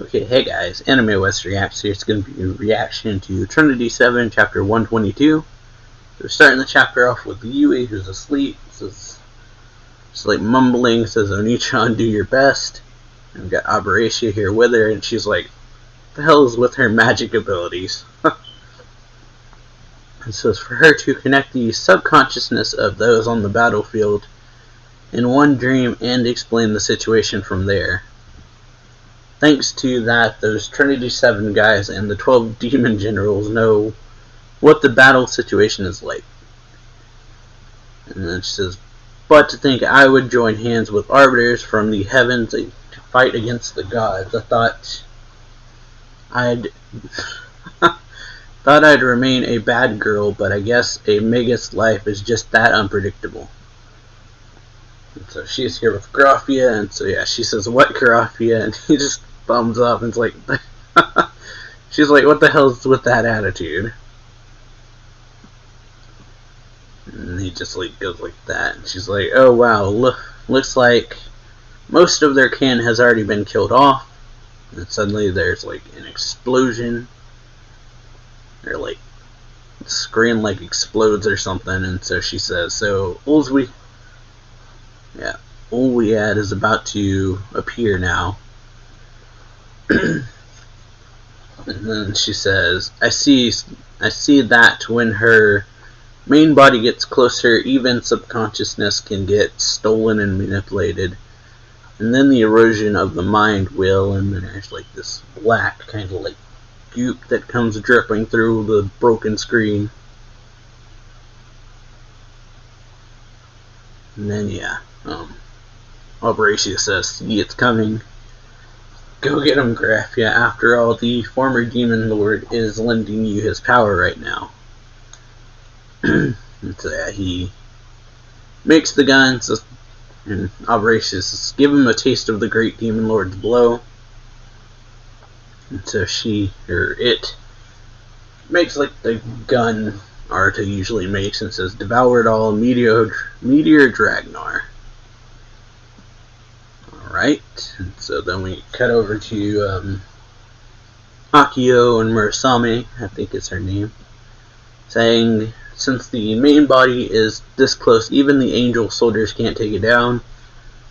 Okay, hey guys, Anime West Reacts here. It's going to be a reaction to Trinity 7, chapter 122. We're starting the chapter off with Yui, who's asleep. Says, she's like mumbling, says, Oni-chan, do your best. And we've got Abaracia here with her, and she's like, what the hell is with her magic abilities? And says, for her to connect the subconsciousness of those on the battlefield in one dream and explain the situation from there. Thanks to that, those Trinity 7 guys and the 12 demon generals know what the battle situation is like. And then she says, but to think I would join hands with arbiters from the heavens to fight against the gods. I thought I'd remain a bad girl, but I guess a Mega's life is just that unpredictable. And so she's here with Graphia, and so yeah, she says, what Graphia? And he just thumbs up and it's like, she's like, what the hell's with that attitude? And he just like goes like that, and she's like, oh wow, looks like most of their kin has already been killed off. And suddenly there's like an explosion, or like the screen like explodes or something, and so she says, so all we had is about to appear now. And then she says, I see that when her main body gets closer, even subconsciousness can get stolen and manipulated. And then the erosion of the mind will, and then there's like this black kind of like goop that comes dripping through the broken screen. And then Abaracia says, see, it's coming. Go get him, Graphia. After all, the former Demon Lord is lending you his power right now. And so yeah, he makes the gun, and Abaracia says, give him a taste of the great Demon Lord's blow. And so it makes like the gun Arta usually makes, and says, devour it all, Meteor Dragnar. Alright, and so then we cut over to Akio and Murasame, I think is her name, saying, since the main body is this close, even the angel soldiers can't take it down.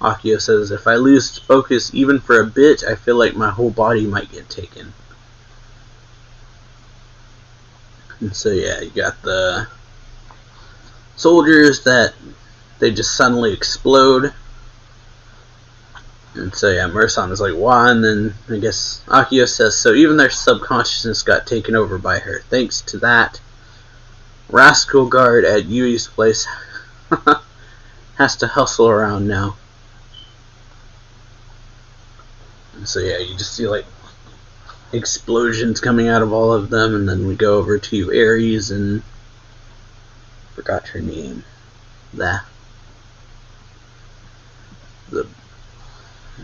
Akio says, if I lose focus even for a bit, I feel like my whole body might get taken. And so yeah, you got the soldiers that they just suddenly explode. And so yeah, Murasame is like, why? And then I guess Akio says, so even their subconsciousness got taken over by her. Thanks to that, rascal guard at Yui's place has to hustle around now. And so yeah, you just see like explosions coming out of all of them, and then we go over to Ares and forgot her name. The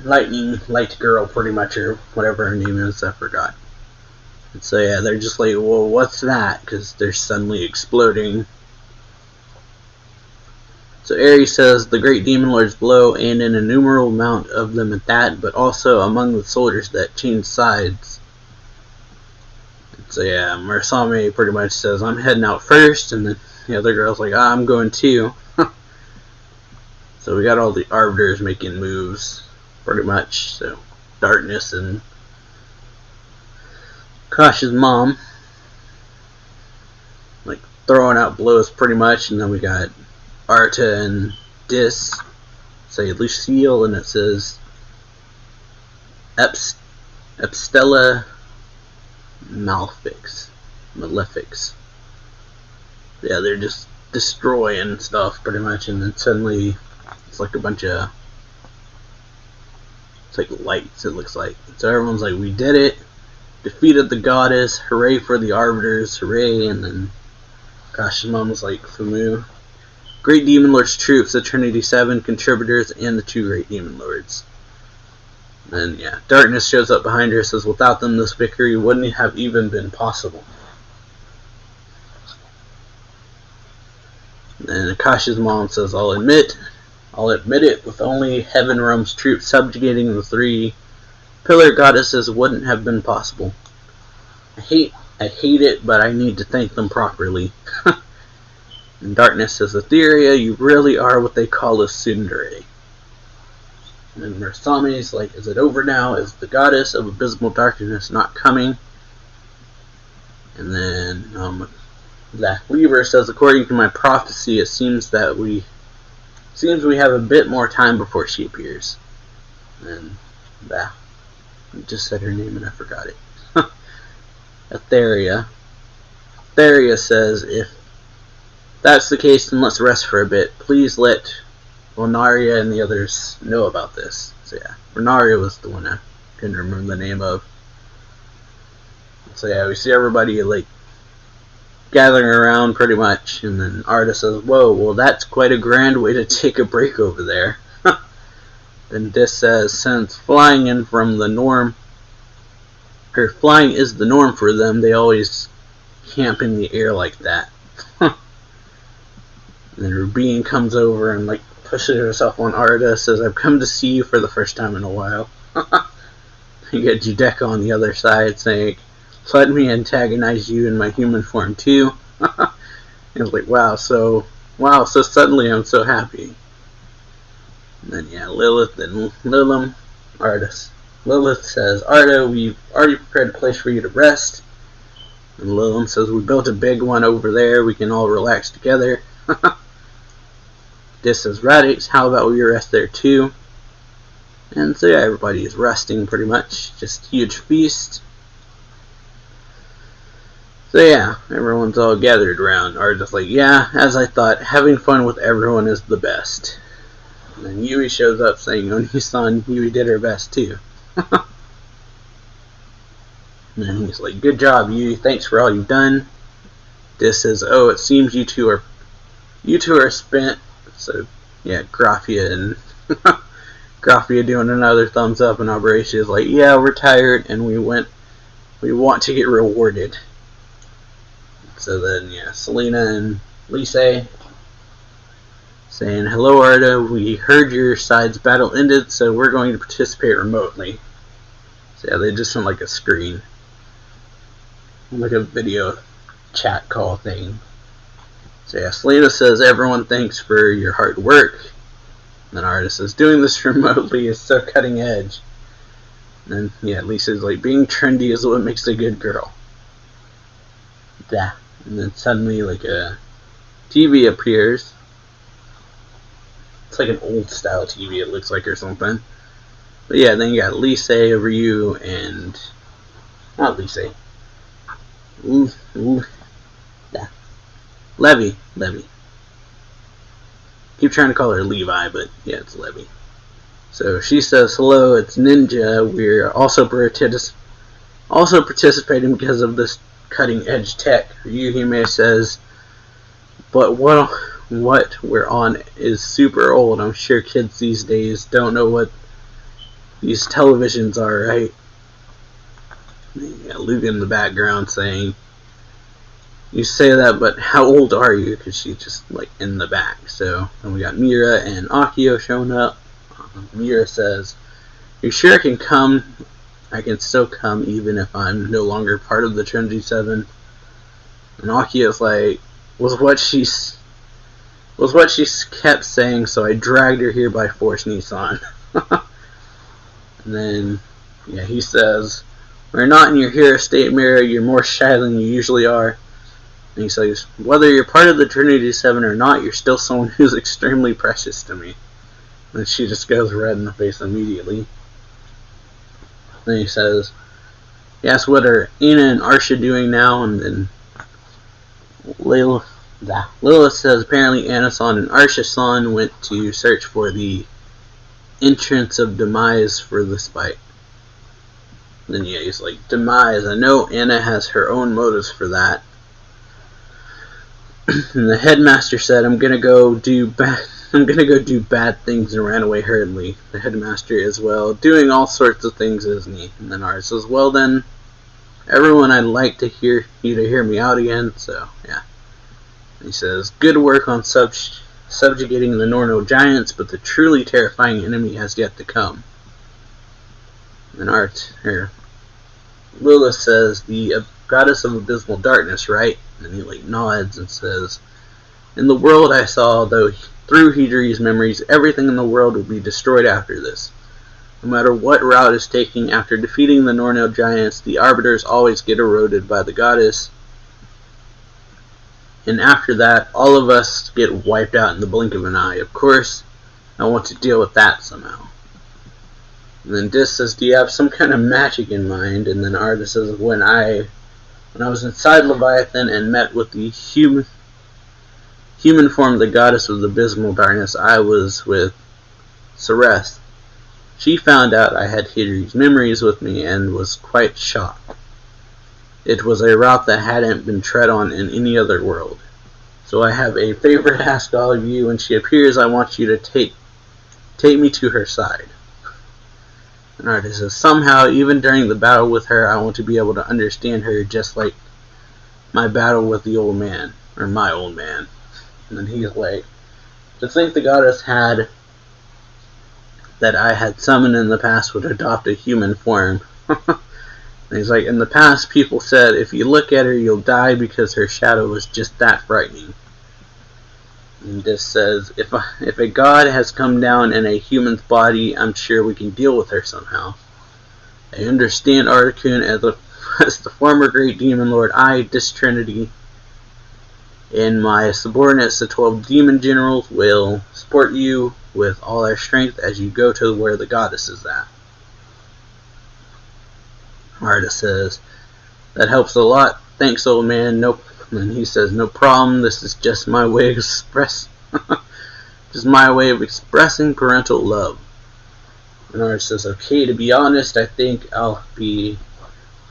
lightning light girl, pretty much, or whatever her name is, I forgot. And so yeah, they're just like, well, what's that? Because they're suddenly exploding. So Ares says, the great demon lords blow, and an innumerable amount of them at that, but also among the soldiers that change sides. And so yeah, Murasame pretty much says, I'm heading out first, and then the other girl's like, I'm going too. So we got all the arbiters making moves, pretty much. So Darkness and Kosh's mom like throwing out blows pretty much, and then we got Arta and Dis say Lucille, and it says Epstella Malefics. Yeah, they're just destroying stuff pretty much, and then suddenly it's like a bunch of, it's like lights, it looks like. So everyone's like, we did it, defeated the goddess, hooray for the arbiters, hooray. And then Kosh's mom was like, Fumu, great demon lords troops, the Trinity 7 contributors, and the 2 great demon lords. And yeah, Darkness shows up behind her, says, without them this victory wouldn't have even been possible. And Akasha's mom says, I'll admit it, with only Heaven Realm's troops subjugating the 3 pillar goddesses wouldn't have been possible. I hate it, but I need to thank them properly. And Darkness says, Etheria, you really are what they call a tsundere. And then Murasame's like, is it over now? Is the goddess of abysmal darkness not coming? And then Zach Weaver says, according to my prophecy, it seems we have a bit more time before she appears. And I just said her name and I forgot it. Etheria says, if that's the case, then let's rest for a bit. Please let Lunaria and the others know about this. So yeah, Lunaria was the one I couldn't remember the name of. So yeah, we see everybody like gathering around pretty much, and then Arda says, whoa, well that's quite a grand way to take a break over there. Then Dis says, since flying is the norm for them, they always camp in the air like that. And then Rubine comes over and like pushes herself on Arda, says, I've come to see you for the first time in a while. You get Judeka on the other side saying, let me antagonize you in my human form too. And it's like, wow, so suddenly I'm so happy. And then yeah, Lilith and Lilim, Arda. Lilith says, Arda, we've already prepared a place for you to rest. And Lilim says, we built a big one over there, we can all relax together. Dis says, Radix, how about we rest there too? And so yeah, everybody is resting pretty much, just huge feast. So yeah, everyone's all gathered around. Arda's like, yeah, as I thought, having fun with everyone is the best. And then Yui shows up saying, Oni-san, Yui did her best too. And then he's like, good job, Yui, thanks for all you've done. Dis says, oh, it seems you two are spent. So yeah, Graphia and Graphia doing another thumbs up, and Aberracia is like, yeah, we're tired and we want to get rewarded. So then yeah, Selena and Lise saying, hello Arda, we heard your side's battle ended, so we're going to participate remotely. So yeah, they just sent like a screen, like a video chat call thing. So yeah, Selena says, everyone thanks for your hard work. And then Arda says, doing this remotely is so cutting edge. And then yeah, Lisa's like, being trendy is what makes a good girl. Yeah. And then suddenly like a TV appears. It's like an old style TV it looks like or something. But yeah, then you got Lise, Ryu, and not Lise. Yeah. Levy. Keep trying to call her Levi, but yeah, it's Levy. So she says, hello, it's Ninja. We're also participating because of this cutting edge tech. Ryuhime says, but what we're on is super old. I'm sure kids these days don't know what these televisions are, right? Yeah, Luke in the background saying, you say that, but how old are you? Because she's just like in the back. So then we got Mira and Akio showing up. Mira says, you sure I can come? I can still come even if I'm no longer part of the Trinity 7. And Akio's like, was what she kept saying, so I dragged her here by force, Nissan. And then yeah, he says, we're not in your hero state, Mira, you're more shy than you usually are. And he says, whether you're part of the Trinity 7 or not, you're still someone who's extremely precious to me. And she just goes red in the face immediately. Then he says, he asks what are Ina and Arsha doing now, and then Lilith says apparently Anasan and Arsha-san went to search for the entrance of Demise for this fight. And then yeah, he's like, Demise, I know Anna has her own motives for that. And the headmaster said, I'm gonna go do bad things and ran away hurriedly. The headmaster is, well, doing all sorts of things, isn't he? And then Art says, well then, everyone, I'd like to hear you to hear me out again, so yeah. And he says, good work on subjugating the Norno giants, but the truly terrifying enemy has yet to come. And Lilith says, the goddess of abysmal darkness, right? And he like nods and says, in the world I saw, though through Hydri's memories, everything in the world will be destroyed after this. No matter what route is taken, after defeating the Nornell giants, the arbiters always get eroded by the goddess. And after that, all of us get wiped out in the blink of an eye. Of course, I want to deal with that somehow. And then Dis says, do you have some kind of magic in mind? And then Arda says, when I was inside Leviathan and met with the human form of the goddess of the abysmal darkness, I was with Ceres. She found out I had Hydri's memories with me and was quite shocked. It was a route that hadn't been tread on in any other world. So I have a favor to ask all of you. When she appears, I want you to take me to her side. And Arda says, somehow, even during the battle with her, I want to be able to understand her just like my battle with the old man, or my old man. And then he's like, to think the goddess that I had summoned in the past would adopt a human form. And he's like, in the past people said if you look at her you'll die because her shadow was just that frightening. And this says, if a god has come down in a human's body, I'm sure we can deal with her somehow. I understand Articuno as the former great demon lord, I, this Trinity, and my subordinates, the 12 demon generals, will support you with all our strength as you go to where the goddess is at. Arda says, that helps a lot. Thanks, old man. Nope. And he says, no problem. This is just my way of expressing parental love. And Arda says, okay, to be honest, I think I'll be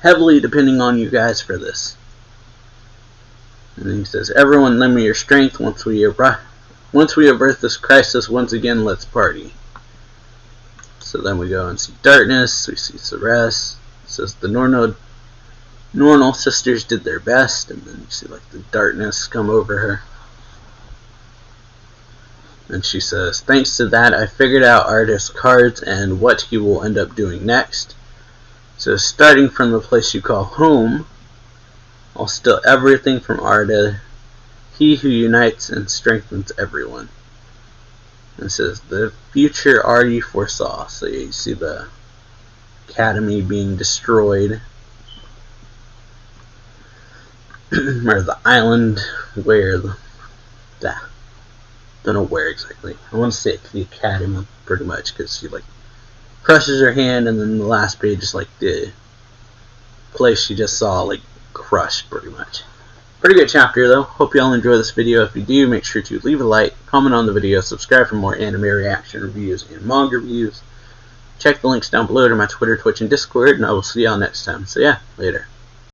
heavily depending on you guys for this. And then he says, everyone lend me your strength. Once we avert this crisis once again, let's party. So then we go and see Darkness. We see Ceres. It says the Nornell sisters did their best. And then you see like the darkness come over her. And she says, thanks to that, I figured out Arda's cards and what he will end up doing next. So starting from the place you call home, I'll steal everything from Arda, he who unites and strengthens everyone. And it says, the future already foresaw. So you see the academy being destroyed. Or the island where don't know where exactly. I want to say it's the academy pretty much, because she like crushes her hand, and then the last page is like the place she just saw like crushed pretty much. Pretty good chapter though. Hope you all enjoy this video. If you do, make sure to leave a like, comment on the video, subscribe for more anime reaction reviews and manga reviews. Check the links down below to my Twitter, Twitch, and Discord, and I will see y'all next time. So yeah, later.